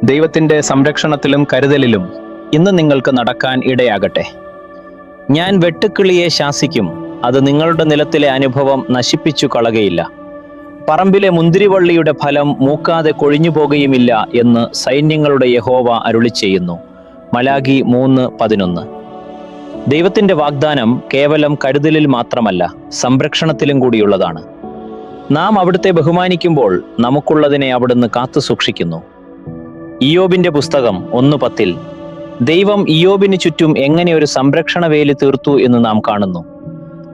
ദൈവത്തിൻ്റെ സംരക്ഷണത്തിലും കരുതലിലും ഇന്ന് നിങ്ങൾക്ക് നടക്കാൻ ഇടയാകട്ടെ. ഞാൻ വെട്ടുക്കിളിയെ ശാസിക്കും, അത് നിങ്ങളുടെ നിലത്തിലെ അനുഭവം നശിപ്പിച്ചു കളകയില്ല. പറമ്പിലെ മുന്തിരിവള്ളിയുടെ ഫലം മൂക്കാതെ കൊഴിഞ്ഞു പോകുകയുമില്ല എന്ന് സൈന്യങ്ങളുടെ യഹോവ അരുളിച്ചെയ്യുന്നു. മലാഖി 3:11. ദൈവത്തിൻ്റെ വാഗ്ദാനം കേവലം കരുതലിൽ മാത്രമല്ല, സംരക്ഷണത്തിലും കൂടിയുള്ളതാണ്. നാം അവിടുത്തെ ബഹുമാനിക്കുമ്പോൾ നമുക്കുള്ളതിനെ അവിടുന്ന് കാത്തു സൂക്ഷിക്കുന്നു. ഇയ്യോബിന്റെ പുസ്തകം 1:10 ദൈവം ഇയ്യോബിന് ചുറ്റും എങ്ങനെ ഒരു സംരക്ഷണ വേലി തീർത്തു എന്ന് നാം കാണുന്നു.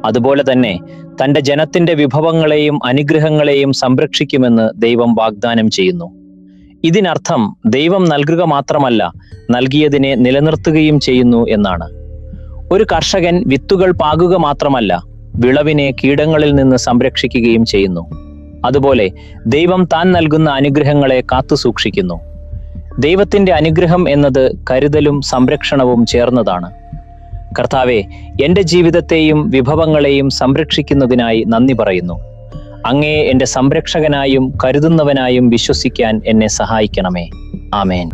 അതുപോലെ തന്നെ തൻ്റെ ജനത്തിന്റെ വിഭവങ്ങളെയും അനുഗ്രഹങ്ങളെയും സംരക്ഷിക്കുമെന്ന് ദൈവം വാഗ്ദാനം ചെയ്യുന്നു. ഇതിനർത്ഥം ദൈവം നൽകുക മാത്രമല്ല, നൽകിയതിനെ നിലനിർത്തുകയും ചെയ്യുന്നു എന്നാണ്. ഒരു കർഷകൻ വിത്തുകൾ പാകുക മാത്രമല്ല, വിളവിനെ കീടങ്ങളിൽ നിന്ന് സംരക്ഷിക്കുകയും ചെയ്യുന്നു. അതുപോലെ ദൈവം താൻ നൽകുന്ന അനുഗ്രഹങ്ങളെ കാത്തു സൂക്ഷിക്കുന്നു. ദൈവത്തിന്റെ അനുഗ്രഹം എന്നത് കരുതലും സംരക്ഷണവും ചേർന്നതാണ്. കർത്താവേ, എൻ്റെ ജീവിതത്തെയും വിഭവങ്ങളെയും സംരക്ഷിക്കുന്നതിനായി നന്ദി പറയുന്നു. അങ്ങയെ എൻ്റെ സംരക്ഷകനായും കരുതുന്നവനായും വിശ്വസിക്കാൻ എന്നെ സഹായിക്കണമേ. ആമേൻ.